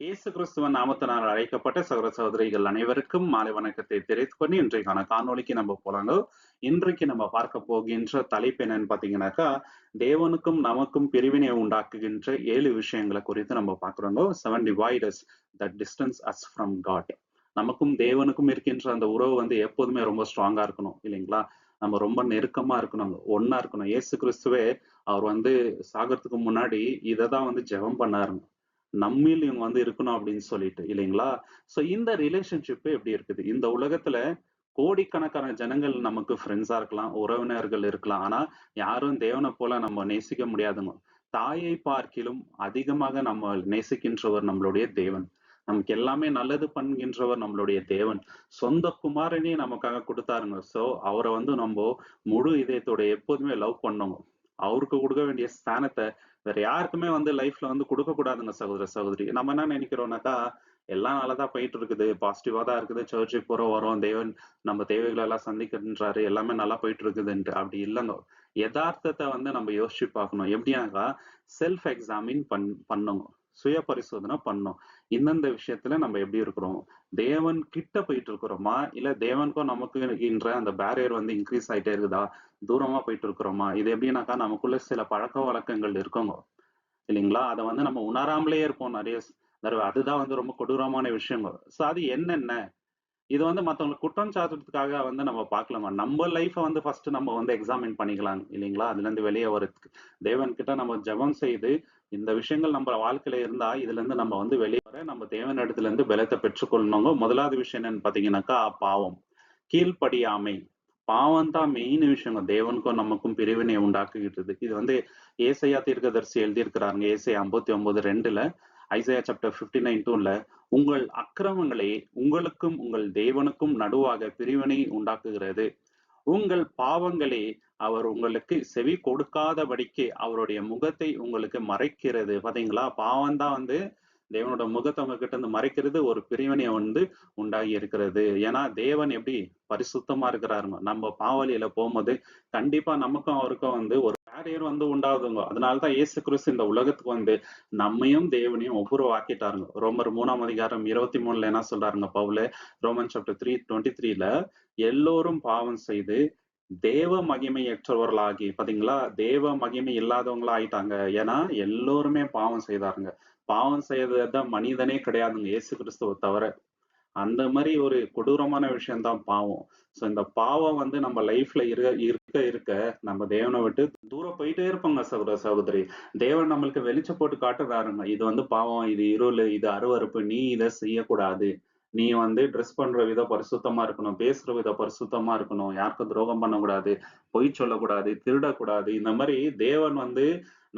இயேசு கிறிஸ்துவன் நாமத்தினால் அழைக்கப்பட்ட சகோதர சகோதரிகள் அனைவருக்கும் மாலை வணக்கத்தை தெரிவித்துக் கொண்டு இன்றைக்கான காணொளிக்கு நம்ம போலாங்க. இன்றைக்கு நம்ம பார்க்க போகின்ற தலைப்பு என்னன்னு பாத்தீங்கன்னாக்கா, தேவனுக்கும் நமக்கும் பிரிவினை உண்டாக்குகின்ற 7 விஷயங்களை குறித்து நம்ம பார்க்கிறோங்க. 7 dividers that distance us from God. நமக்கும் தேவனுக்கும் இருக்கின்ற அந்த உறவு எப்போதுமே ரொம்ப ஸ்ட்ராங்கா இருக்கணும் இல்லைங்களா? நம்ம ரொம்ப நெருக்கமா இருக்கணும், ஒன்னா இருக்கணும். இயேசு கிறிஸ்துவே அவர் சாகிறதுக்கு முன்னாடி இதை தான் ஜெபம் பண்ணாருங்க. நம்மில் இவங்க இருக்கணும் அப்படின்னு சொல்லிட்டு இல்லைங்களா? சோ இந்த ரிலேஷன்ஷிப் எப்படி இருக்குது இந்த உலகத்துல? கோடிக்கணக்கான ஜனங்கள் நமக்கு ஃப்ரெண்ட்ஸா இருக்கலாம், உறவினர்கள் இருக்கலாம். ஆனா யாரும் தேவனை போல நம்ம நேசிக்க முடியாதுங்க. தாயை பார்க்கிலும் அதிகமாக நம்ம நேசிக்கின்றவர் நம்மளுடைய தேவன். நமக்கு எல்லாமே நல்லது பண்ணுகின்றவர் நம்மளுடைய தேவன். சொந்த குமாரனே நமக்காக கொடுத்தாருங்க. சோ அவரை நம்ம முழு இதயத்தோட எப்போதுமே லவ் பண்ணோங்க. அவருக்கு கொடுக்க வேண்டிய ஸ்தானத்தை வேற யாருக்குமே லைஃப்ல கொடுக்க கூடாதுங்க சகோதர சகோதரி. நம்ம என்ன நினைக்கிறோம்னாக்கா, எல்லாம் நல்லதான் போயிட்டு இருக்குது, பாசிட்டிவா தான் இருக்குது, சர்ச்சுக்கு போறோம் வரோம், தேவன் நம்ம தேவைகளை எல்லாம் சந்திக்கின்றாரு, எல்லாமே நல்லா போயிட்டு இருக்குதுன்ட்டு. அப்படி இல்லைங்க. யதார்த்தத்தை நம்ம யோசிச்சு பார்க்கணும். எப்படின்னாக்கா, செல்ஃப் எக்ஸாமின் பண்ணணும், சுய பரிசோதனை பண்ணணும். இந்தந்த விஷயத்துல நம்ம எப்படி இருக்கிறோம்? தேவன் கிட்ட போயிட்டு இருக்கிறோமா, இல்ல தேவனுக்கும் நமக்கு இருக்கின்ற அந்த பேரியர் இன்க்ரீஸ் ஆயிட்டே இருக்குதா, தூரமா போயிட்டு இருக்கிறோமா? இது எப்படின்னாக்கா, நமக்குள்ள சில பழக்க வழக்கங்கள் இருக்குங்க இல்லைங்களா? அதை நம்ம உணராமலே இருப்போம் நிறைய தடவை. அதுதான் ரொம்ப கொடூரமான விஷயங்கள். சோ அது என்னென்ன? இது மத்தவங்களுக்கு குற்றம் சாட்டுறதுக்காக நம்ம பார்க்கலாமா? நம்ம லைஃப ஃபர்ஸ்ட் நம்ம எக்ஸாமின் பண்ணிக்கலாம் இல்லைங்களா? அதுல இருந்து வெளியே வரதுக்கு தேவன் கிட்ட நம்ம ஜெபம் செய்து, இந்த விஷயங்கள் நம்ம வாழ்க்கையில இருந்தா இதுல இருந்து நம்ம வெளியே வர நம்ம தேவன் இடத்துல இருந்து பலத்தை பெற்றுக்கொள்ளணுங்க. முதலாவது விஷயம் என்னன்னு பாத்தீங்கன்னாக்கா, பாவம், கீழ்ப்படியாமை. பாவம் தான் மெயின் விஷயங்க. தேவனுக்கும் நமக்கும் பிரிவினை உண்டாக்குகிட்டது. இது ஏசாயா தீர்க்கதரிசி எழுதியிருக்கிறாருங்க. ஏசாயா 59:2, ஐசாயா சாப்டர் 59:2, உங்கள் அக்கிரமங்களே உங்களுக்கும் உங்கள் தேவனுக்கும் நடுவாக பிரிவினை உண்டாக்குகிறது. உங்கள் பாவங்களே அவர் உங்களுக்கு செவி கொடுக்காதபடிக்கு அவருடைய முகத்தை உங்களுக்கு மறைக்கிறது. பாத்தீங்களா? பாவம் தான் தேவனோட முகத்தை அவங்க கிட்ட இருந்து மறைக்கிறது, ஒரு பிரிவினை உண்டாகி இருக்கிறது. ஏன்னா தேவன் எப்படி பரிசுத்தமா இருக்கிறாருங்க. நம்ம பாவலியில போகும்போது கண்டிப்பா நமக்கும் அவருக்கும் ஒரு பேரியர் உண்டாகுதுங்க. அதனாலதான் இயேசு கிறிஸ்து இந்த உலகத்துக்கு நம்மையும் தேவனையும் ஒப்புரவாக்கிட்டாருங்க. ரோமர் 3:23 என்ன சொல்றாருங்க பவுல்? ரோமன் சாப்டர் 3:23, எல்லோரும் பாவம் செய்து தேவ மகிமையற்றவர்களாகி, பாத்தீங்களா? தேவ மகிமை இல்லாதவங்களா ஆயிட்டாங்க. ஏன்னா எல்லோருமே பாவம் செய்தாருங்க. பாவம் செய்யறதுதான் மனிதனே கிடையாதுங்க, இயேசு கிறிஸ்துவ தவிர. அந்த மாதிரி ஒரு கொடூரமான விஷயம்தான் பாவம். சோ இந்த பாவம் நம்ம லைஃப்ல இருக்க இருக்க நம்ம தேவனை விட்டு தூரம் போயிட்டே இருப்போங்க சகோதர சகோதரி. தேவன் நம்மளுக்கு வெளிச்சம் போட்டு காட்டுறாருங்க. இது பாவம், இது இருள், இது அருவருப்பு, நீ இதை செய்யக்கூடாது. நீ ட்ரெஸ் பண்ற விதம் பரிசுத்தமா இருக்கணும், பேசுற விதம் பரிசுத்தமா இருக்கணும், யாருக்கும் துரோகம் பண்ணக்கூடாது, பொய் சொல்லக்கூடாது, திருடக்கூடாது. இந்த மாதிரி தேவன்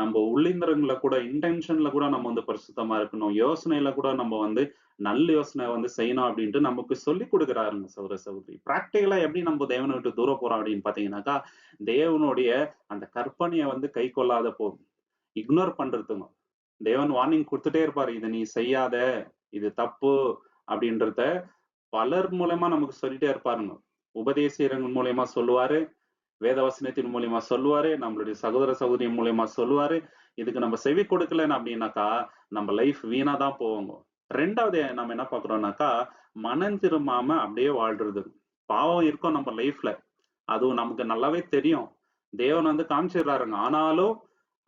நம்ம உள்ளிந்திரங்களை கூட, இன்டென்ஷன்ல கூட நம்ம பரிசுத்தமா இருக்கணும், யோசனையில கூட நம்ம நல்ல யோசனை செய்யணும் அப்படின்ட்டு நமக்கு சொல்லி கொடுக்குறாருங்க சகோதர சகோதரி. பிராக்டிகலா எப்படி நம்ம தேவனை விட்டு தூரம் போறோம் அப்படின்னு பாத்தீங்கன்னாக்கா, தேவனுடைய அந்த கற்பனையை கை கொள்ளாத போகும், இக்னோர் பண்றதுங்க. தேவன் வார்னிங் கொடுத்துட்டே இருப்பாரு, இதை நீ செய்யாத, இது தப்பு அப்படின்றத பலர் மூலமா நமக்கு சொல்லிட்டே இருப்பாருங்க. உபதேசியர்கள் மூலியமா சொல்லுவாரு, வேதவசனத்தின் மூலியமா சொல்லுவாரு, நம்மளுடைய சகோதர சகோதரி மூலியமா சொல்லுவாரு. இதுக்கு நம்ம செவி கொடுக்கலன்னு அப்படின்னாக்கா நம்ம லைஃப் வீணா தான் போவோங்க. ரெண்டாவது நம்ம என்ன பாக்குறோம்னாக்கா, மனம் திரும்பாம அப்படியே வாழ்றது. பாவம் இருக்கும் நம்ம லைஃப்ல, அதுவும் நமக்கு நல்லாவே தெரியும். தேவன் காமிச்சிடுறாருங்க. ஆனாலும்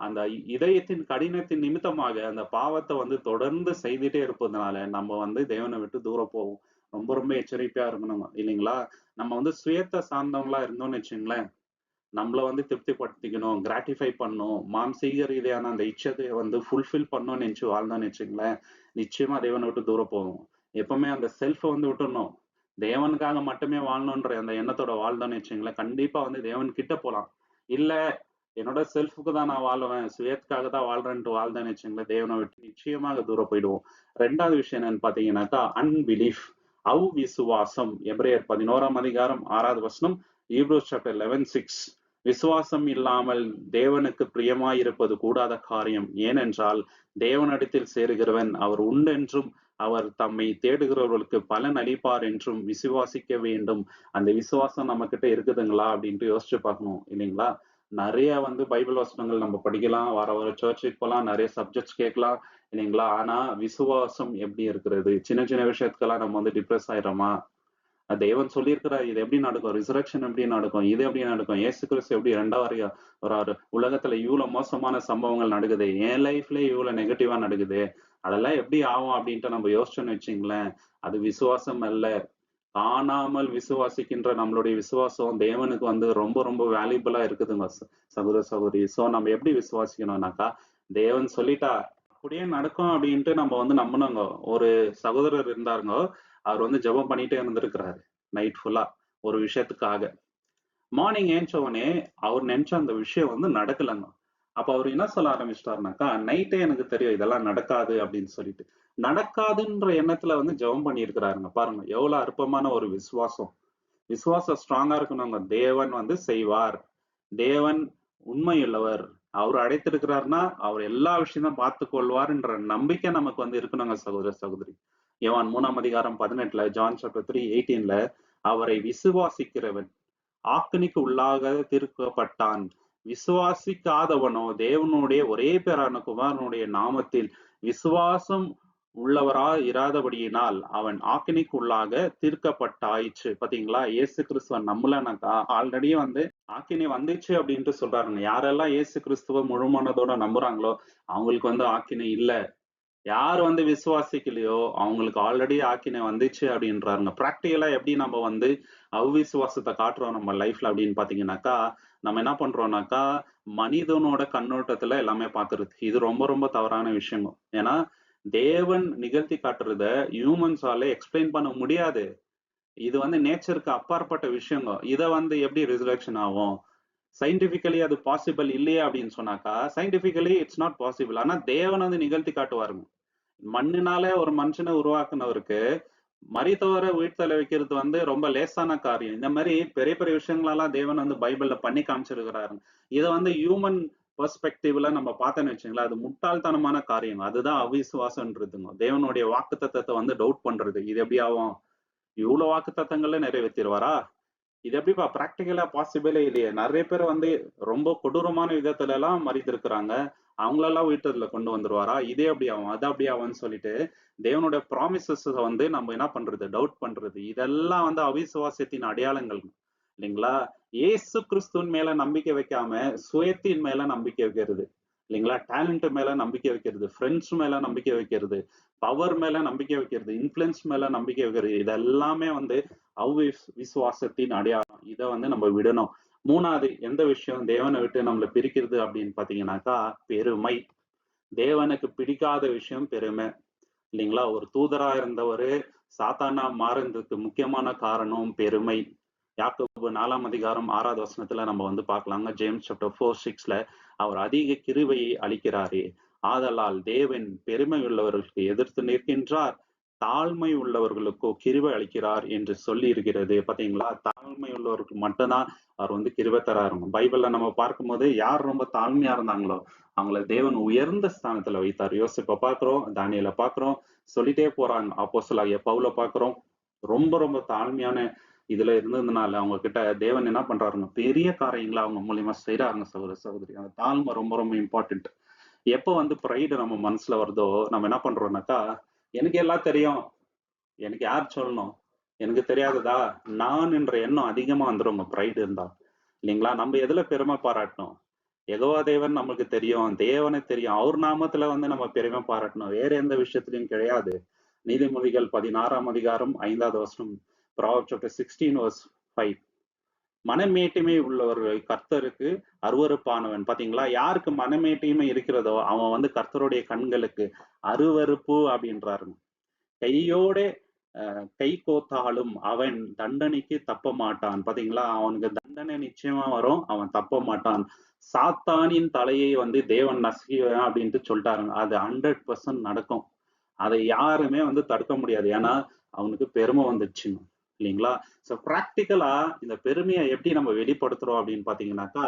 அந்த இதயத்தின் கடினத்தின் நிமித்தமாக அந்த பாவத்தை தொடர்ந்து செய்துட்டே இருப்பதனால நம்ம தேவனை விட்டு தூரம் போவோம். ரொம்ப ரொம்ப எச்சரிக்கையா இருக்கணும் இல்லைங்களா? நம்ம சுயத்தை சார்ந்தவங்களா இருந்தோம்னு வச்சுங்களேன், நம்மள திருப்திப்படுத்திக்கணும், கிராட்டிஃபை பண்ணணும், மாம்சீக ரீதியான அந்த இச்சத்தை ஃபுல்ஃபில் பண்ணணும்னு நினைச்சு வாழ்ந்தோம்னு வச்சுங்களேன், நிச்சயமா தேவனை விட்டு தூரம் போவோம். எப்பவுமே அந்த செல்ஃபை விட்டுறணும். தேவனுக்காக மட்டுமே வாழணுன்ற அந்த எண்ணத்தோட வாழ்ந்தோம்னு வச்சுங்களேன், கண்டிப்பா தேவன் கிட்ட போலாம். இல்ல என்னோட செல்ஃபுக்கு தான் நான் வாழுவேன், சுயத்துக்காக தான் வாழ்றேன்ட்டு வாழ்ந்தேன்னு வச்சுங்களேன், தேவனை விட்டு நிச்சயமாக தூரம் போயிடுவோம். ரெண்டாவது விஷயம் என்னன்னு பாத்தீங்கன்னாக்கா, அன்பிலீஃப், அவ்விசுவாசம். எபிரேயர் 11:6, ஹீப்ரூஸ் சாப்டர் 11:6, விசுவாசம் இல்லாமல் தேவனுக்கு பிரியமாயிருப்பது கூடாத காரியம். ஏனென்றால் தேவனிடத்தில் சேருகிறவன் அவர் உண்டென்றும் அவர் தம்மை தேடுகிறவர்களுக்கு பலன் அளிப்பார் என்றும் விசுவாசிக்க வேண்டும். அந்த விசுவாசம் நம்ம கிட்ட இருக்குதுங்களா அப்படின்ட்டு யோசிச்சு பார்க்கணும் இல்லைங்களா? நிறைய வந்து பைபிள் வசனங்கள் நம்ம படிக்கலாம், வார வாரம் சர்ச்சுக்கு போலாம், நிறைய சப்ஜெக்ட்ஸ் கேட்கலாம் இல்லைங்களா? ஆனா விசுவாசம் எப்படி இருக்கிறது? சின்ன சின்ன விஷயத்துக்கெல்லாம் நம்ம வந்து டிப்ரெஸ் ஆயிடுறோமா? தேவன் சொல்லியிருக்கிறார், இது எப்படி நடக்கும்? ரிசரக்ஷன் எப்படி நடக்கும்? இது எப்படி நடக்கும்? இயேசு கிறிஸ்து எப்படி 2வது வராரு? உலகத்துல இவ்வளவு மோசமான சம்பவங்கள் நடக்குது. என் லைஃப்லயே இவ்வளவு நெகட்டிவா நடக்குது. அதெல்லாம் எப்படி ஆகும் அப்படின்ட்டு நம்ம யோசிச்சோம்னு வச்சுங்களேன், அது விசுவாசம் அல்ல. காணாமல் விசுவாசிக்கின்ற நம்மளுடைய விசுவாசம் தேவனுக்கு வந்து ரொம்ப ரொம்ப வேல்யூபிளா இருக்குதுங்க சகோதர சகோதரி. சோ நம்ம எப்படி விசுவாசிக்கணும்னாக்கா, தேவன் சொல்லிட்டா அப்படியே நடக்கும் அப்படின்ட்டு நம்ம வந்து நம்பணுங்க. ஒரு சகோதரர் இருந்தாருங்க, அவர் வந்து ஜெபம் பண்ணிட்டே இருந்திருக்கிறாரு நைட் ஃபுல்லா ஒரு விஷயத்துக்காக. மார்னிங் ஏஞ்ச உடனே அவர் நினைச்ச அந்த விஷயம் வந்து நடக்கலங்க. அப்ப அவர் என்ன சொல்ல ஆரம்பிச்சிட்டாருனாக்கா, நைட்டே எனக்கு தெரியும் இதெல்லாம் நடக்காது அப்படின்னு சொல்லிட்டு. நடக்காதுன்ற எண்ணத்துல வந்து ஜெபம் பண்ணியிருக்கிறாருங்க. பாருங்க எவ்வளவு அற்புதமான ஒரு விசுவாசம். விசுவாசம் ஸ்ட்ராங்கா இருக்கணுங்க. தேவன் வந்து செய்வார். தேவன் உண்மையுள்ளவர். அவர் அழைத்திருக்கிறார்னா அவர் எல்லா விஷயத்தையும் பார்த்துக் கொள்வார்ன்ற நம்பிக்கை நமக்கு வந்து இருக்கணுங்க சகோதர சகோதரி. யோவான் 3ஆம் அதிகாரம் 18 ஜான் சாப்டர் 3:18 அவரை விசுவாசிக்கிறவன் ஆக்கினைக்கு உள்ளாக தீர்க்கப்பட்டான். விசுவாசிக்காதவனோ தேவனுடைய ஒரே பேரான குமாரனுடைய நாமத்தில் விசுவாசம் உள்ளவரா இராதபடியினால் அவன் ஆக்கினைக்கு உள்ளாக தீர்க்கப்பட்டாயிற்று. பாத்தீங்களா? இயேசு கிறிஸ்துவ நம்பலனாக்கா ஆல்ரெடி வந்து ஆக்கினை வந்துச்சு அப்படின்ட்டு சொல்றாருங்க. யாரெல்லாம் இயேசு கிறிஸ்துவ முழு மனதோட நம்புறாங்களோ அவங்களுக்கு வந்து ஆக்கினை இல்ல. யார் வந்து விசுவாசிக்கலையோ அவங்களுக்கு ஆல்ரெடி ஆக்கினை வந்துச்சு அப்படின்றாருங்க. பிராக்டிகலா எப்படி நம்ம வந்து அவ்விசுவாசத்தை காட்டுறோம் நம்ம லைஃப்ல அப்படின்னு பாத்தீங்கன்னாக்கா, நம்ம என்ன பண்றோம்னாக்கா மனிதனோட கண்ணோட்டத்துல எல்லாமே பாக்குறது. இது ரொம்ப ரொம்ப தவறான விஷயம். ஏன்னா தேவன் நிகழ்த்தி காட்டுறத ஹியூமன்ஸால எக்ஸ்பிளைன் பண்ண முடியாது. இது வந்து நேச்சருக்கு அப்பாற்பட்ட விஷயங்க. இத வந்து எப்படி ரிசர்வேஷன் ஆகும்? சயின்டிபிக்கலி அது பாசிபிள் இல்லையே அப்படின்னு சொன்னாக்கா, சயின்டிபிக்கலி இட்ஸ் நாட் பாசிபிள். ஆனா தேவன் வந்து நிகழ்த்தி காட்டுவாருங்க. மண்ணுனாலே ஒரு மனுஷனை உருவாக்குனவருக்கு மரித்தவரை உயிர்த்தெழ வைக்கிறது வந்து ரொம்ப லேசான காரியம். இந்த மாதிரி பெரிய பெரிய விஷயங்களெல்லாம் தேவன் வந்து பைபிள்ல பண்ணி காமிச்சிருக்கிறாரு. இதை வந்து ஹியூமன் பெர்ஸ்பெக்டிவ்ல நம்ம பார்த்தோன்னு வச்சுங்களேன், அது முட்டாள்தனமான காரியம். அதுதான் அவிசுவாசம்ன்றதுங்க. தேவனுடைய வாக்கு தத்தத்தை வந்து டவுட் பண்றது. இது எப்படி ஆகும்? இவ்வளவு வாக்கு தத்தங்கள்ல நிறைவேற்றிடுவாரா? இது எப்படிப்பா பிராக்டிகலா பாசிபிளே இல்லையே. நிறைய பேர் வந்து ரொம்ப கொடூரமான விதத்துல எல்லாம் மறித்திருக்கிறாங்க. அவங்களெல்லாம் உயிர்த்தெழுதல கொண்டு வந்துருவாரா? இதே அப்படி ஆகும், அது அப்படி ஆகும்னு சொல்லிட்டு தேவனுடைய ப்ராமிசஸ் வந்து நம்ம என்ன பண்றது? டவுட் பண்றது. இதெல்லாம் வந்து அவிசுவாசத்தின் அடையாளங்கள் இல்லைங்களா? இயேசு கிறிஸ்துவின் மேல நம்பிக்கை வைக்காம சுயத்தின் மேல நம்பிக்கை வைக்கிறது இல்லைங்களா? டேலண்ட் மேல நம்பிக்கை வைக்கிறது, ஃப்ரெண்ட்ஸ் மேல நம்பிக்கை வைக்கிறது, பவர் மேல நம்பிக்கை வைக்கிறது, இன்ஃபுளுன்ஸ் மேல நம்பிக்கை வைக்கிறது, இதெல்லாமே வந்து விசுவாசத்தின் அடையாளம். இதை வந்து நம்ம விடணும். 3வது எந்த விஷயம் தேவனை விட்டு நம்மளை பிரிக்கிறது அப்படின்னு பாத்தீங்கன்னாக்கா, பெருமை. தேவனுக்கு பிடிக்காத விஷயம் பெருமை இல்லைங்களா? ஒரு தூதரா இருந்தவரு சாத்தானா மாறுறதுக்கு முக்கியமான காரணம் பெருமை. யாக்கோபு 4ஆம் அதிகாரம் 6வது வசனத்துல நம்ம வந்து பார்க்கலாங்க. ஜேம்ஸ் சாப்டர் 4:6 அவர் அதிக கிருபையை அளிக்கிறாரே, ஆதலால் தேவன் பெருமை உள்ளவர்களுக்கு எதிர்த்து நிற்கின்றார், தாழ்மை உள்ளவர்களுக்கோ கிருபை அளிக்கிறார் என்று சொல்லி இருக்கிறது. பாத்தீங்களா? தாழ்மை உள்ளவருக்கு மட்டும்தான் அவர் வந்து கிருபை தராருங்க. பைபிள்ல நம்ம பார்க்கும்போது யார் ரொம்ப தாழ்மையா இருந்தாங்களோ அவங்கள தேவன் உயர்ந்த ஸ்தானத்துல வைத்தார். யோசிப்ப பாக்குறோம், தானியேல பாக்குறோம், சொல்லிட்டே போறாங்க. அப்போஸ்தலனாகிய பவுல பாக்குறோம். ரொம்ப ரொம்ப தாழ்மையான இதுல இருந்ததுனால அவங்க கிட்ட தேவன் என்ன பண்றாருங்க, பெரிய காரியங்களை அவங்க மூலியமா செய்யறாங்க. சகோதர சகோதரி, அந்த தாழ்மை ரொம்ப ரொம்ப இம்பார்ட்டன்ட். எப்போ வந்து ப்ரைடு நம்ம மனசுல வருதோ நம்ம என்ன பண்றோம்னாக்கா, எனக்கு எல்லாம் தெரியும், எனக்கு யார் சொல்லணும், எனக்கு தெரியாததா, நான் என்ற எண்ணம் அதிகமா வந்துருங்க ப்ரைடு இருந்தா இல்லைங்களா? நம்ம எதுல பெருமை பாராட்டணும்? யெகோவா தேவன் நமக்கு தெரியும், தேவனை தெரியும், அவர் நாமத்துல வந்து நம்ம பெருமை பாராட்டணும், வேற எந்த விஷயத்திலையும் கிடையாது. நீதிமொழிகள் 16ஆம் அதிகாரம் 5வது வசனம், Proverbs chapter 16 verse 5. மனமேட்டிமை உள்ளவர்கள் கர்த்தருக்கு அருவருப்பானவன். பாத்தீங்களா? யாருக்கு மனமேட்டிமை இருக்கிறதோ அவன் வந்து கர்த்தருடைய கண்களுக்கு அருவருப்பு அப்படின்றாரு. கையோட கை கோத்தாலும் அவன் தண்டனைக்கு தப்ப மாட்டான். பாத்தீங்களா? அவனுக்கு தண்டனை நிச்சயமா வரும், அவன் தப்ப மாட்டான். சாத்தானின் தலையை வந்து தேவன் நசுக்குவான் அப்படின்ட்டு சொல்லிட்டாருங்க. அது 100% நடக்கும். அதை யாருமே வந்து தடுக்க முடியாது. ஏன்னா அவனுக்கு பெருமை வந்துச்சு இல்லைங்களா? சோ பிராக்டிக்கலா இந்த பெருமையை எப்படி நம்ம வெளிப்படுத்துறோம் அப்படின்னு பாத்தீங்கன்னாக்கா,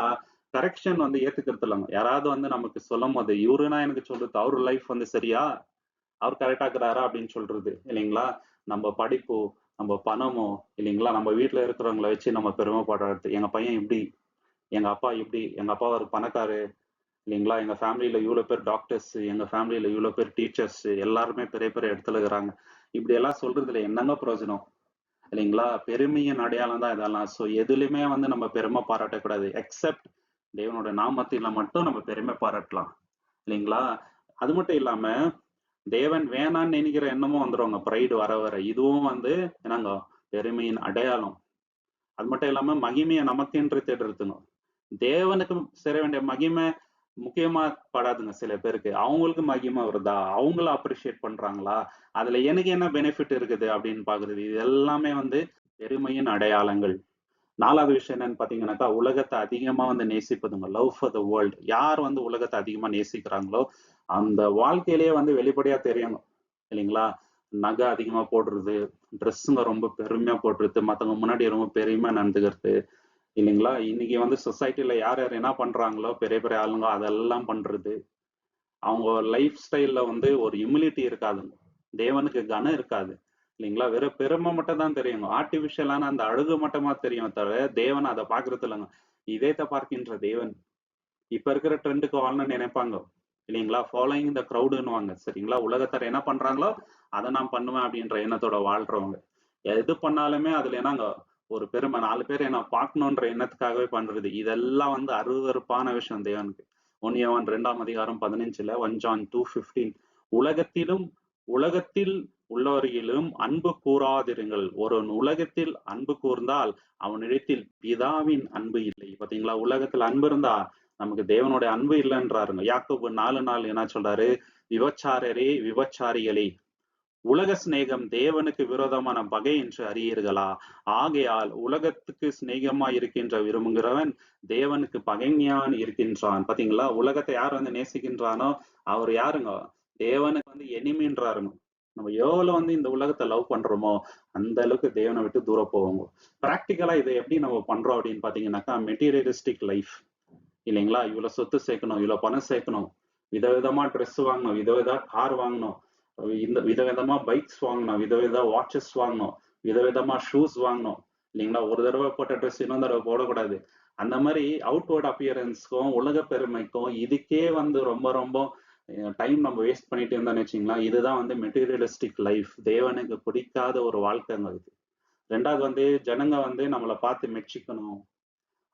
கரெக்ஷன் வந்து ஏத்துக்கிறது இல்லைங்க. யாராவது வந்து நமக்கு சொல்லும் போது இவருனா எனக்கு சொல்றது, அவரு லைஃப் வந்து சரியா, அவர் கரெக்டா இருக்கிறாரா அப்படின்னு சொல்றது இல்லைங்களா? நம்ம படிப்போ, நம்ம பணமோ இல்லைங்களா, நம்ம வீட்டுல இருக்கிறவங்களை வச்சு நம்ம பெருமைப்படுறது, எங்க பையன் இப்படி, எங்க அப்பா இப்படி, எங்க அப்பா ஒரு பணக்காரு இல்லைங்களா? எங்க ஃபேமிலில இவ்வளோ பேர் டாக்டர்ஸ், எங்க ஃபேமிலில இவ்வளோ பேர் டீச்சர்ஸ், எல்லாருமே பெரிய பெரிய இடத்துல இருக்கிறாங்க. இப்படி எல்லாம் சொல்றதுல என்னங்க பிரயோஜனம்? இல்லைங்களா? பெருமையின் அடையாளம் தான் இதெல்லாம். ஸோ எதுலயுமே வந்து நம்ம பெருமை பாராட்டக்கூடாது. எக்ஸெப்ட் தேவனோட நாமத்தில மட்டும் நம்ம பெருமை பாராட்டலாம். இல்லைங்களா? அது மட்டும் இல்லாம, தேவன் வேணான்னு நெனைக்கிற எண்ணமும் வந்துருங்க. பிரைடு வர வர. இதுவும் வந்து என்னங்க பெருமையின் அடையாளம். அது மட்டும் இல்லாம மகிமைய நமக்கென்று தேடுறதுங்க. தேவனுக்கு சேர வேண்டிய மகிமை முக்கியமா படாதுங்க சில பேருக்கு. அவங்களுக்கு மகிமை வருதா? அவங்கள அப்ரிஷியேட் பண்றாங்களா? அதுல எனக்கு என்ன பெனிஃபிட் இருக்குது அப்படின்னு பாக்குறது. இது எல்லாமே வந்து பெருமையின் அடையாளங்கள். 4வது விஷயம் என்னன்னு பாத்தீங்கன்னாக்கா, உலகத்த அதிகமா வந்து நேசிப்பதுங்க. Love for the world. யார் வந்து உலகத்த அதிகமா நேசிக்கிறாங்களோ, அந்த வாழ்க்கையிலேயே வந்து வெளிப்படையா தெரியும். இல்லைங்களா? நகை அதிகமா போடுறது, ட்ரெஸ்ஸுங்க ரொம்ப பெருமையா போடுறது, மத்தவங்க முன்னாடி ரொம்ப பெருமையா நடந்துக்கிறது. இல்லைங்களா? இன்னைக்கு வந்து சொசைட்டில யார் யார் என்ன பண்றாங்களோ, பெரிய பெரிய ஆளுங்க அதெல்லாம் பண்றது. அவங்க லைஃப் ஸ்டைல்ல வந்து ஒரு ஹியூமிலிட்டி இருக்காதுங்க. தேவனுக்கு கனம் இருக்காது. இல்லைங்களா? வெறும் பெருமை மட்டும் தான் தெரியுங்க. ஆர்டிபிஷியலான அந்த அழகு மட்டுமா தெரியும் தவிர, தேவன் அத பார்க்கிறது இல்லங்க. இதயத்த பார்க்கின்ற தேவன். இப்ப இருக்கிற ட்ரெண்டுக்கு வாழணும்னு நினைப்பாங்க. இல்லைங்களா? ஃபாலோயிங் த க்ரவுடுன்னுவாங்க. சரிங்களா? உலகத்தார் என்ன பண்றாங்களோ, அத நான் பண்ணுவேன் அப்படின்ற எண்ணத்தோட வாழ்றவங்க. எது பண்ணாலுமே அதுல என்னங்க ஒரு பெருமை 4 பேர் என்ன பார்க்கணுன்ற எண்ணத்துக்காகவே பண்றது. இதெல்லாம் வந்து அருவருப்பான விஷயம் தேவனுக்கு. 1 யோவான் 2ஆம் அதிகாரம் 15ல 1 ஜான் 2:15 உலகத்திலும் உலகத்தில் உள்ளவர்களிலும் அன்பு கூறாதிருங்கள். ஒருவன் உலகத்தில் அன்பு கூர்ந்தால் அவனிடத்தில் பிதாவின் அன்பு இல்லை. பாத்தீங்களா? உலகத்துல அன்பு இருந்தா நமக்கு தேவனுடைய அன்பு இல்லைன்றாருங்க. யாக்கோபு 4:4 என்ன சொல்றாரு? விபச்சாரரே விபச்சாரிகளே உலக சிநேகம் தேவனுக்கு விரோதமான பகை என்று அறியீர்களா? ஆகையால் உலகத்துக்கு சிநேகமா இருக்கின்ற விரும்புகிறவன் தேவனுக்கு பகைஞான் இருக்கின்றான். பாத்தீங்களா? உலகத்தை யார் வந்து நேசிக்கின்றானோ அவர் யாருங்க? தேவனுக்கு வந்து எனிமின்றாருங்க. நம்ம எவ்வளவு வந்து இந்த உலகத்தை லவ் பண்றோமோ அந்த அளவுக்கு தேவனை விட்டு தூரம் போவோங்க. பிராக்டிக்கலா இதை எப்படி நம்ம பண்றோம் அப்படின்னு பாத்தீங்கன்னாக்கா மெட்டீரியலிஸ்டிக் லைஃப் இல்லைங்களா? இவ்வளவு சொத்து சேர்க்கணும், இவ்வளவு பணம் சேர்க்கணும், விதவிதமா ட்ரெஸ் வாங்கணும், விதவித கார் வாங்கணும், இந்த விதவிதமா பைக்ஸ் வாங்கணும், விதவித வாட்சஸ் வாங்கணும், விதவிதமா ஷூஸ் வாங்கணும். இல்லைங்களா? ஒரு தடவை போட்ட ட்ரெஸ் இன்னொரு தடவை போடக்கூடாது. அந்த மாதிரி அவுட்வர்ட் அப்பியரன்ஸ்க்கும் உலக பெருமைக்கும் இதுக்கே வந்து ரொம்ப ரொம்ப டைம் நம்ம வேஸ்ட் பண்ணிட்டு இருந்தோம்னு வச்சுங்களா, இதுதான் வந்து மெட்டீரியலிஸ்டிக் லைஃப். தேவனுக்கு பிடிக்காத ஒரு வாழ்க்கைங்க இது. 2வது வந்து ஜனங்க வந்து நம்மளை பார்த்து மெச்சிக்கணும்,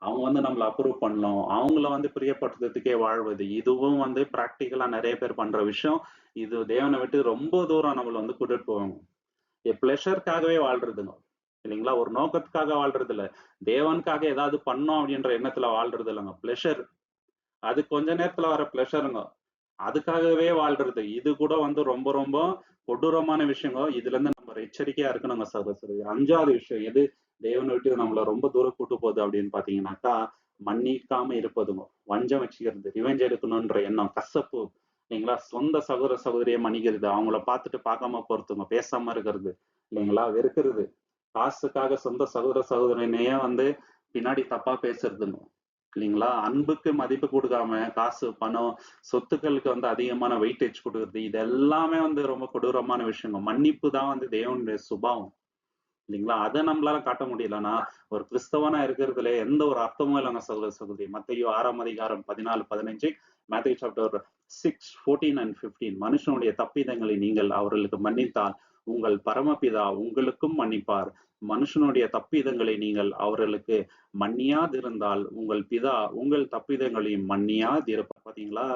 அவங்க வந்து நம்மள அப்ரூவ் பண்ணணும். அவங்கள வந்து பிரியப்படுத்துறதுக்கே வாழ்வது. இதுவும் வந்து பிராக்டிகலா நெறைய பேர் பண்ற விஷயம். இது தேவனை விட்டு ரொம்ப தூரம் நம்மள வந்து கூட்டிட்டு போகும். பிளஷர்க்காகவே வாழ்றதுங்க. இல்லைங்களா? ஒரு நோக்கத்துக்காக வாழ்றது இல்ல. தேவனுக்காக ஏதாவது பண்ணோம் அப்படின்ற எண்ணத்துல வாழ்றது இல்லங்க. பிளஷர். அது கொஞ்ச நேரத்துல வர பிளஷருங்க. அதுக்காகவே வாழ்றது. இது கூட வந்து ரொம்ப ரொம்ப கொடூரமான விஷயங்க. இதுல இருந்து நம்ம எச்சரிக்கையா இருக்கணுங்க சகோதரி. 5வது விஷயம் எது தேவனை விட்டு நம்மள ரொம்ப தூரம் கூட்டு போகுது அப்படின்னு பாத்தீங்கன்னாக்கா, மன்னிக்காம இருப்பதுங்க. வஞ்சம் வச்சுக்கிறது, ரிவெஞ்ச் எடுக்கணும்ன்ற எண்ணம், கசப்பு இல்லைங்களா? சொந்த சகோதர சகோதரியை மன்னிக்கிறது, அவங்கள பார்த்துட்டு பார்க்காம போறதுங்க, பேசாம இருக்கிறது இல்லைங்களா? வெறுக்கிறது, காசுக்காக சொந்த சகோதர சகோதரனையே வந்து பின்னாடி தப்பா பேசுறதுங்க இல்லைங்களா? அன்புக்கு மதிப்பு கொடுக்காம காசு, பணம், சொத்துக்களுக்கு வந்து அதிகமான வெயிட்டேஜ் கொடுக்குறது, இது எல்லாமே வந்து ரொம்ப கொடூரமான விஷயங்க. மன்னிப்பு தான் வந்து தேவனுடைய சுபாவம் இல்லைங்களா? அதை நம்மளால காட்ட முடியலன்னா ஒரு கிறிஸ்தவனா இருக்கிறதுல எந்த ஒரு அர்த்தமும் இல்லைங்க சகோதர சகோதரி. மத்தேயு 6ஆம் அதிகாரம் 14, 15, மேத்யூ சாப்டர் 6, 14 and 15 மனுஷனுடைய தப்பிதங்களை நீங்கள் அவர்களுக்கு மன்னித்தால் உங்கள் பரமபிதா உங்களுக்கும் மன்னிப்பார். மனுஷனுடைய தப்பிதங்களை நீங்கள் அவர்களுக்கு மன்னியாதிருந்தால் உங்கள் பிதா உங்கள் தப்பிதங்களையும் மன்னியாதிருப்பார். பாத்தீங்களா?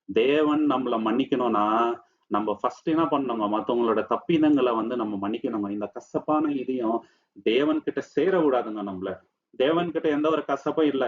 தேவன் நம்மள மன்னிக்கணும்னா நம்ம ஃபர்ஸ்ட் என்ன பண்ணணுங்க? மத்தவங்களோட தப்பிதங்களை வந்து நம்ம மன்னிக்கணுங்க. இந்த கசப்பான இதயம் தேவன் கிட்ட சேர விடாதுங்க நம்மள. தேவன் கிட்ட எந்த ஒரு கசப்பும் இல்ல.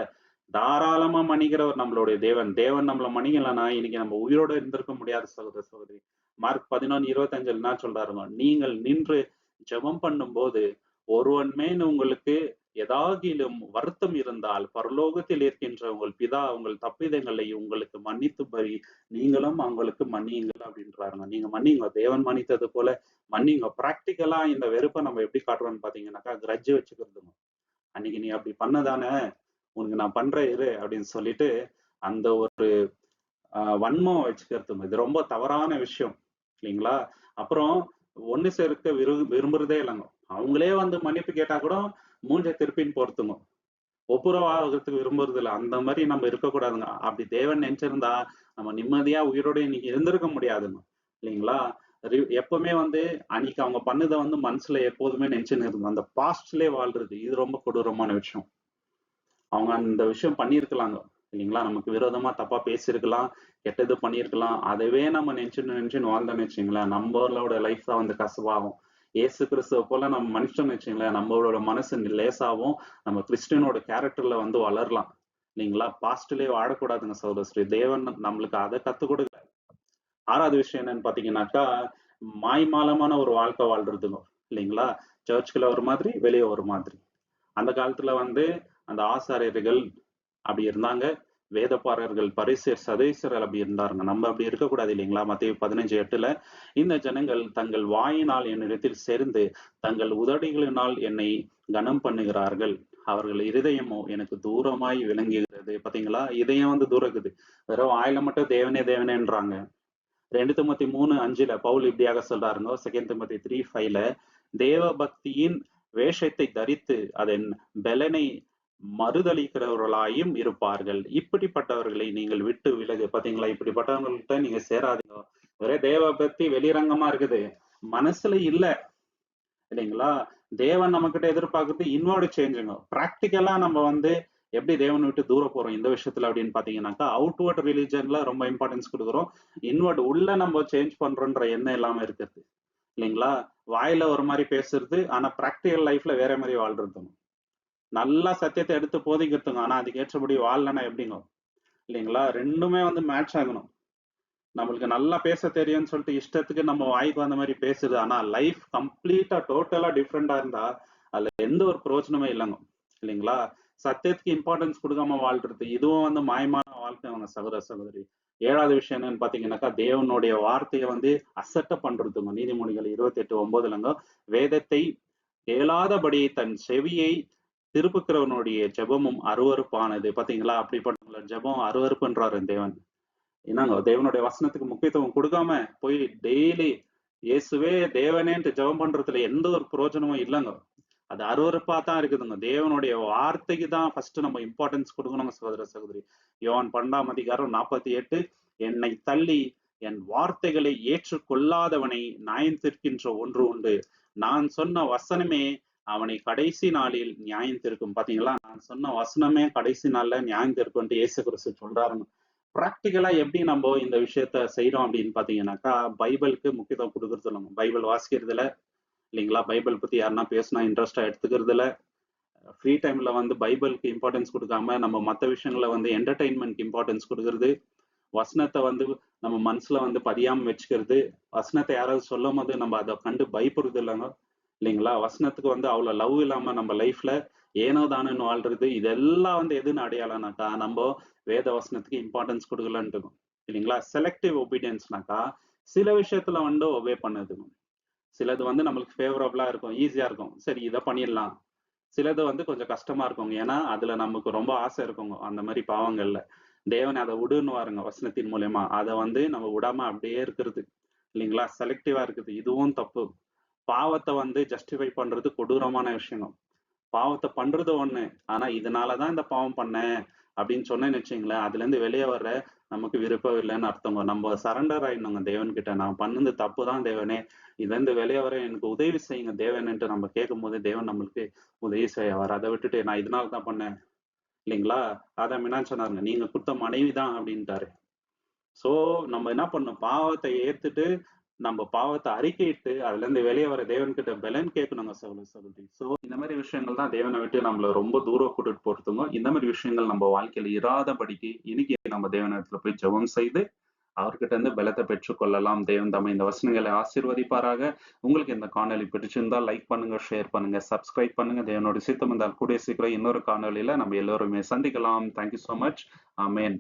தாராளமா மன்னிக்கிறவர் நம்மளுடைய தேவன். தேவன் நம்மள மன்னிக்கலன்னா இன்னைக்கு நம்ம உயிரோட இருந்திருக்க முடியாது சகோதர சகோதரி. மார்க் 11:25 என்ன சொல்றாருங்க? நீங்கள் நின்று ஜெபம் பண்ணும்போது ஒருவன் மேல் உங்களுக்கு எதாகிலும் வருத்தம் இருந்தால் பரலோகத்தில் இருக்கின்ற உங்கள் பிதா உங்கள் தப்பிதங்களை உங்களுக்கு மன்னித்துபடி நீங்களும் அவங்களுக்கு மன்னியுங்கள் அப்படின்றாருங்க. நீங்க மன்னிங்க. தேவன் மன்னித்தது போல மன்னிங்க. பிராக்டிக்கலா இந்த வெறுப்பை நம்ம எப்படி காட்டுறோம்னு பாத்தீங்கன்னாக்கா, கிரட்ஜ் வச்சுக்கிறதுங்க. அன்னைக்கு நீ அப்படி பண்ணதானே, உனக்கு நான் பண்றேன் இரு அப்படின்னு சொல்லிட்டு அந்த ஒரு வன்மம் வச்சுக்கிறதுங்க. இது ரொம்ப தவறான விஷயம் இல்லைங்களா? அப்புறம் ஒண்ணு சேர்க்க விரும்புறதே இல்லைங்க. அவங்களே வந்து மன்னிப்பு கேட்டா கூட மூஞ்ச திருப்பின்னு போறதுங்க. ஒப்புரவாகிறதுக்கு விரும்புறது இல்ல. அந்த மாதிரி நம்ம இருக்கக்கூடாதுங்க. அப்படி தேவன் நினைச்சிருந்தா நம்ம நிம்மதியா உயிரோட இன்னைக்கு இருந்திருக்க முடியாதுங்க. இல்லைங்களா? எப்பவுமே வந்து அன்னைக்கு அவங்க பண்ணத வந்து மனசுல எப்போதுமே நினைச்சுன்னு இருந்தோம். அந்த பாஸ்ட்லயே வாழ்றது. இது ரொம்ப கொடூரமான விஷயம். அவங்க அந்த விஷயம் பண்ணியிருக்கலாங்க. இல்லைங்களா? நமக்கு விரோதமா தப்பா பேசியிருக்கலாம், கெட்டது பண்ணியிருக்கலாம். அதவே நம்ம நினைச்சுன்னு வாழ்ந்தோம்னு வச்சுக்கங்களேன், நம்மளோட லைஃப் தான் வந்து கசப்பாகும். இயேசு கிறிஸ்துவ போல நம்ம மனுஷன்னு வச்சுக்கங்களேன், நம்மளோட மனசு லேசாவும், நம்ம கிறிஸ்டியனோட கேரக்டர்ல வந்து வளரலாம். இல்லைங்களா? பாஸ்ட்லயே வாழக்கூடாதுங்க சகோதரி. தேவன் நம்மளுக்கு அத கத்துக் கொடுக்கல. 6வது விஷயம் என்னன்னு பாத்தீங்கன்னாக்கா, மாய்மாலமான ஒரு வாழ்க்கை வாழ்றதுங்க. இல்லைங்களா? சர்ச்சுக்குள்ள ஒரு மாதிரி, வெளிய ஒரு மாதிரி. அந்த காலத்துல வந்து அந்த ஆசாரியர்கள் அப்படி இருந்தாங்க. வேதபாரகர்கள், பரிசேயர், சதேசர்கள் அப்படி இருந்தாருங்க. நம்ம அப்படி இருக்கக்கூடாது இல்லைங்களா? மத்தேயு 15:8 இந்த ஜனங்கள் தங்கள் வாயினால் என்னிடத்தில் சேர்ந்து தங்கள் உதடுகளினால் என்னை கனம் பண்ணுகிறார்கள். அவர்கள் இருதயமோ எனக்கு தூரமாய் விளங்குகிறது. பாத்தீங்களா? இதயம் வந்து தூரம் இருக்குது. வெறும் வாயில மட்டும் தேவனே தேவனேன்றாங்க. 2 தீமோத்தேயு 3:5 பவுல் இப்படியாக சொல்றாருங்க. 2 தீமோத்தேயு 3:5 தேவ பக்தியின் வேஷத்தை தரித்து அதன் பெலனை மறுதலிக்கிறவர்களாயும் இருப்பார்கள். இப்படிப்பட்டவர்களை நீங்கள் விட்டு விலகு. பாத்தீங்களா? இப்படிப்பட்டவங்கள்ட்ட நீங்க சேராதீங்க. ஒரே தேவ பக்தி வெளிரங்கமா இருக்குது. மனசுல இல்ல. இல்லைங்களா? தேவன் நம்மகிட்ட எதிர்பார்க்கறது இன்வர்டு சேஞ்சுங்க. பிராக்டிக்கலா நம்ம வந்து எப்படி தேவனை விட்டு தூர போறோம் இந்த விஷயத்துல அப்படின்னு பாத்தீங்கன்னாக்கா, அவுட்வர்ட் ரிலிஜன்ல ரொம்ப இம்பார்ட்டன்ஸ் கொடுக்குறோம். இன்வர்ட் உள்ள நம்ம சேஞ்ச் பண்றோன்ற எண்ணம் இல்லாம இருக்கிறது. இல்லைங்களா? வாயில ஒரு மாதிரி பேசுறது, ஆனா பிராக்டிகல் லைஃப்ல வேற மாதிரி வாழ்றது. நல்லா சத்தியத்தை எடுத்து போதிக்கிறதுங்க. ஆனா அதுக்கு ஏற்றபடி வாழலன்னா எப்படிங்க? இல்லைங்களா? ரெண்டுமே வந்து மேட்ச் ஆகணும். நம்மளுக்கு நல்லா பேச தெரியும்னு சொல்லிட்டு இஷ்டத்துக்கு நம்ம வாய்க்கு வந்த மாதிரி பேசுது. ஆனா லைஃப் கம்ப்ளீட்டா டோட்டலா டிஃப்ரெண்டா இருந்தா அதுல எந்த ஒரு பிரயோஜனமே இல்லைங்க. இல்லைங்களா? சத்தியத்துக்கு இம்பார்ட்டன்ஸ் கொடுக்காம வாழ்றது இதுவும் வந்து மாயமான வாழ்க்கை அவங்க சகோதர சகோதரி. 7வது விஷயம் என்னன்னு பாத்தீங்கன்னாக்கா, தேவனுடைய வார்த்தையை வந்து அசட்டை பண்றதுங்க. நீதிமொழிகள் 28:9 வேதத்தை கேளாதபடி தன் செவியை திருப்புக்கிறவனுடைய ஜெபமும் அருவருப்பானது. பாத்தீங்களா? அப்படிப்பட்ட ஜெபம் அருவருப்புன்றாரு தேவன். என்னங்க தேவனுடைய வசனத்துக்கு முக்கியத்துவம் கொடுக்காம போய் டெய்லி இயேசுவே தேவனேன்ட்டு ஜெபம் பண்றதுல எந்த ஒரு பிரயோஜனமும் இல்லைங்க. அது அருவருப்பா தான் இருக்குதுங்க. தேவனுடைய வார்த்தைக்கு தான் ஃபர்ஸ்ட் நம்ம இம்பார்ட்டன்ஸ் கொடுக்கணுங்க சகோதர சகோதரி. யோவான் 12:48 என்னை தள்ளி என் வார்த்தைகளை ஏற்றுக்கொள்ளாதவனை நியாயம் தீர்க்கின்ற ஒன்று உண்டு. நான் சொன்ன வசனமே அவனை கடைசி நாளில் நியாயம் தீர்க்கும். பாத்தீங்களா? நான் சொன்ன வசனமே கடைசி நாள்ல நியாயம் தீர்க்கும்ட்டு இயேசு கிறிஸ்து சொல்றாருங்க. பிராக்டிக்கலா எப்படி நம்ம இந்த விஷயத்த செய்யறோம் அப்படின்னு பாத்தீங்கன்னாக்கா, பைபிளுக்கு முக்கியத்துவம் கொடுக்கறது இல்லைங்க. பைபிள் வாசிக்கிறதுல இல்லைங்களா? பைபிள் பத்தி யாருன்னா பேசினா இன்ட்ரெஸ்டா எடுத்துக்கிறதுல, ஃப்ரீ டைம்ல வந்து பைபிளுக்கு இம்பார்ட்டன்ஸ் கொடுக்காம நம்ம மற்ற விஷயங்கள வந்து என்டர்டைன்மெண்ட்க்கு இம்பார்ட்டன்ஸ் கொடுக்கறது, வசனத்தை வந்து நம்ம மனசுல வந்து பதியாம வச்சுக்கிறது, வசனத்தை யாராவது சொல்லும் போது நம்ம அதை கண்டு பயப்படுறது இல்லைங்க. இல்லைங்களா? வசனத்துக்கு வந்து அவ்வளவு லவ் இல்லாம நம்ம லைஃப்ல ஏனோ தானோன்னு வாழ்றது, இதெல்லாம் வந்து எதுன்னு அடையாளம்னாக்கா நம்ம வேத வசனத்துக்கு இம்பார்ட்டன்ஸ் கொடுக்கலன்ட்டு. இல்லைங்களா? செலக்டிவ் ஒபீடியன்ஸ்னாக்கா சில விஷயத்துல வந்து ஒபே பண்ணுது. சிலது வந்து நம்மளுக்கு ஃபேவரபிளா இருக்கும், ஈஸியா இருக்கும். சரி இதை பண்ணிடலாம். சிலது வந்து கொஞ்சம் கஷ்டமா இருக்குங்க. ஏன்னா அதுல நமக்கு ரொம்ப ஆசை இருக்குங்க அந்த மாதிரி பாவங்கள்ல. தேவன் அதை விடுன்னுவாருங்க வசனத்தின் மூலியமா. அதை வந்து நம்ம விடாம அப்படியே இருக்கிறது. இல்லைங்களா? செலக்டிவா இருக்குது. இதுவும் தப்பு. பாவத்தை வந்து ஜஸ்டிஃபை பண்றது கொடூரமான விஷயம். பாவத்தை பண்றது ஒண்ணு. ஆனா இதனாலதான் இந்த பாவம் பண்ணேன் அப்படின்னு சொன்னேன்னு வச்சுங்களேன், அதுல இருந்து வெளியே வர்ற நமக்கு விருப்பம் இல்லைன்னு அர்த்தங்க. நம்ம சரண்டர் ஆயிடணுங்க தேவன் கிட்ட. நான் பண்ணது தப்பு தான் தேவனே. இதுல இருந்து வெளியே வர எனக்கு உதவி செய்யுங்க தேவன்ட்டு நம்ம கேட்கும் போது தேவன் நம்மளுக்கு உதவி செய்வார். அதை விட்டுட்டு நான் இதனால தான் பண்ணேன் இல்லைங்களா? அதான் மினான் சொன்னாருங்க, நீங்க கொடுத்த மனைவி தான் அப்படின்ட்டாரு. சோ நம்ம என்ன பண்ணணும்? பாவத்தை ஏத்துட்டு நம்ம பாவத்தை அறிக்கையிட்டு அதுல இருந்து வெளியே வர தேவன் கிட்ட பலன் கேட்கணுங்க சகோதர சகோதரி. சோ இந்த மாதிரி விஷயங்கள் தான் தேவனை விட்டு நம்மள ரொம்ப தூரம் கூட்டிட்டு போறதுங்க. இந்த மாதிரி விஷயங்கள் நம்ம வாழ்க்கையில இராதபடிக்கு இன்னைக்கு நம்ம தேவனிடத்துல போய் ஜெபம் செய்து அவர்கிட்ட இருந்து பலத்தை பெற்றுக்கொள்ளலாம். தேவன் தாமே இந்த வசனங்களை ஆசீர்வதிப்பாராக. உங்களுக்கு இந்த காணொலி பிடிச்சிருந்தா லைக் பண்ணுங்க, ஷேர் பண்ணுங்க, சப்ஸ்கிரைப் பண்ணுங்க. தேவனோட சித்தம் இருந்தால் கூடிய சீக்கிரம் இன்னொரு காணொலியில நம்ம எல்லோருமே சந்திக்கலாம். Thank you so much. ஆமேன்.